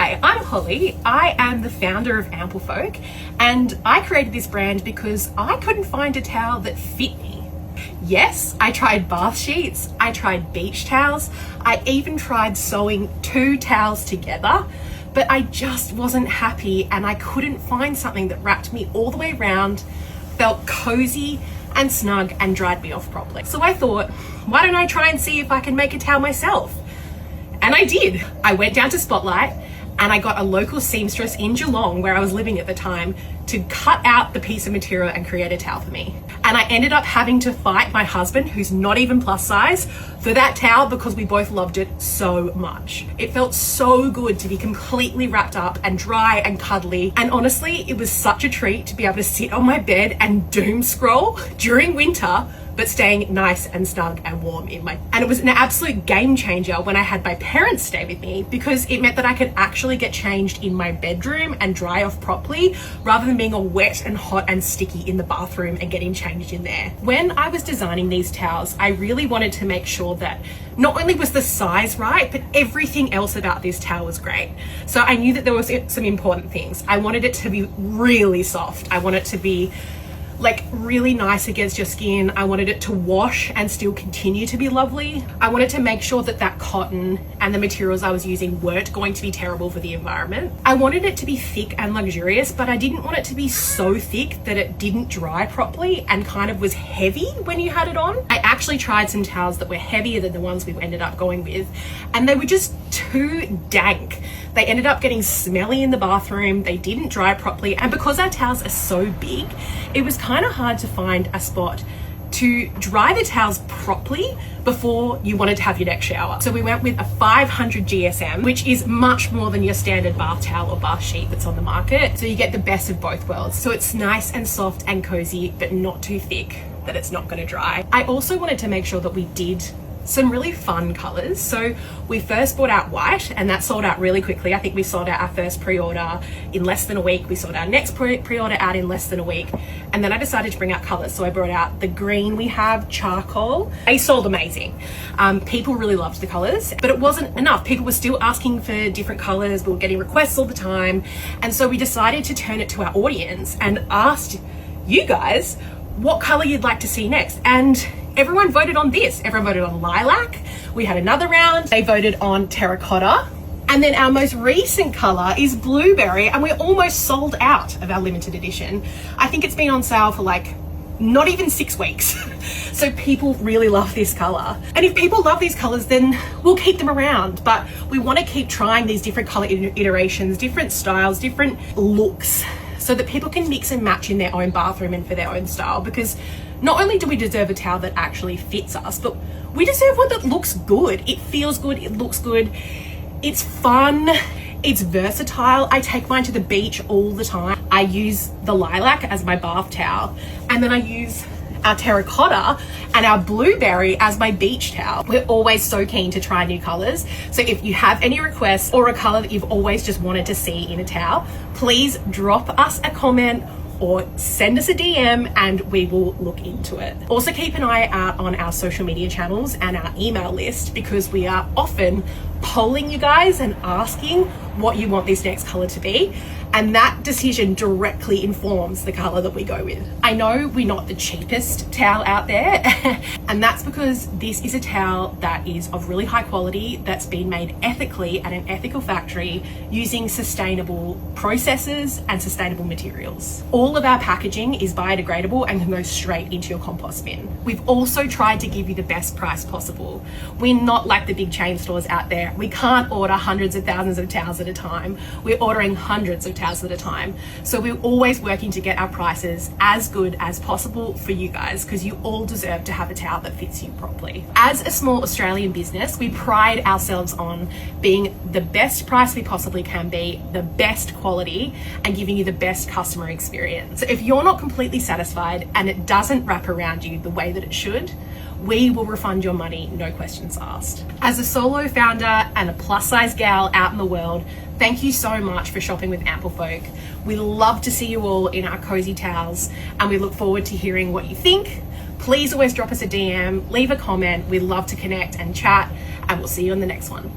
Hi, I'm Holly. I am the founder of Amplefolk, and I created this brand because I couldn't find a towel that fit me. Yes, I tried bath sheets, I tried beach towels, I even tried sewing 2 towels together, but I just wasn't happy and I couldn't find something that wrapped me all the way around, felt cozy and snug and dried me off properly. So I thought, why don't I try and see if I can make a towel myself? And I did. I went down to Spotlight and I got a local seamstress in Geelong, where I was living at the time, to cut out the piece of material and create a towel for me. And I ended up having to fight my husband, who's not even plus size, for that towel because we both loved it so much. It felt so good to be completely wrapped up and dry and cuddly. And honestly, it was such a treat to be able to sit on my bed and doom scroll during winter, but staying nice and snug and warm in my... And it was an absolute game changer when I had my parents stay with me, because it meant that I could actually get changed in my bedroom and dry off properly, rather than being all wet and hot and sticky in the bathroom and getting changed in there. When I was designing these towels, I really wanted to make sure that not only was the size right, but everything else about this towel was great. So I knew that there was some important things. I wanted it to be really soft. I wanted it to be like really nice against your skin. I wanted it to wash and still continue to be lovely. I wanted to make sure that that cotton and the materials I was using weren't going to be terrible for the environment. I wanted it to be thick and luxurious, but I didn't want it to be so thick that it didn't dry properly and kind of was heavy when you had it on. I actually tried some towels that were heavier than the ones we ended up going with, and they were just too dank. They ended up getting smelly in the bathroom, they didn't dry properly, and because our towels are so big, it was kind of hard to find a spot to dry the towels properly before you wanted to have your next shower. So we went with a 500 GSM, which is much more than your standard bath towel or bath sheet that's on the market. So you get the best of both worlds. So it's nice and soft and cozy, but not too thick that it's not gonna dry. I also wanted to make sure that we did some really fun colors. So we first brought out white, and that sold out really quickly. I think we sold out our first pre-order in less than a week. We sold our next pre-order out in less than a week. And then I decided to bring out colors. So I brought out the green we have, charcoal. They sold amazing. People really loved the colors, but it wasn't enough. People were still asking for different colors. We were getting requests all the time. And so we decided to turn it to our audience and asked you guys what color you'd like to see next. And everyone voted on this. Everyone voted on lilac. We had another round. They voted on terracotta. And then our most recent color is blueberry, and we're almost sold out of our limited edition. I think it's been on sale for like not even 6 weeks. So people really love this color. And if people love these colors, then we'll keep them around. But we want to keep trying these different color iterations, different styles, different looks, so that people can mix and match in their own bathroom and for their own style. Because not only do we deserve a towel that actually fits us, but we deserve one that looks good. It feels good, it looks good, it's fun, it's versatile. I take mine to the beach all the time. I use the lilac as my bath towel, and then I use our terracotta and our blueberry as my beach towel. We're always so keen to try new colors. So if you have any requests or a color that you've always just wanted to see in a towel, please drop us a comment or send us a DM and we will look into it. Also keep an eye out on our social media channels and our email list, because we are often polling you guys and asking what you want this next color to be, and that decision directly informs the color that we go with. I know we're not the cheapest towel out there and that's because this is a towel that is of really high quality, that's been made ethically at an ethical factory using sustainable processes and sustainable materials. All of our packaging is biodegradable and can go straight into your compost bin. We've also tried to give you the best price possible. We're not like the big chain stores out there. We can't order hundreds of thousands of towels at a time. We're ordering hundreds of towels at a time. So we're always working to get our prices as good as possible for you guys, because you all deserve to have a towel that fits you properly. As a small Australian business, we pride ourselves on being the best price we possibly can be, the best quality, and giving you the best customer experience. So if you're not completely satisfied and it doesn't wrap around you the way that it should, we will refund your money, no questions asked. As a solo founder and a plus size gal out in the world, thank you so much for shopping with Amplefolk. We love to see you all in our cozy towels, and we look forward to hearing what you think. Please always drop us a DM, leave a comment. We'd love to connect and chat, and we'll see you on the next one.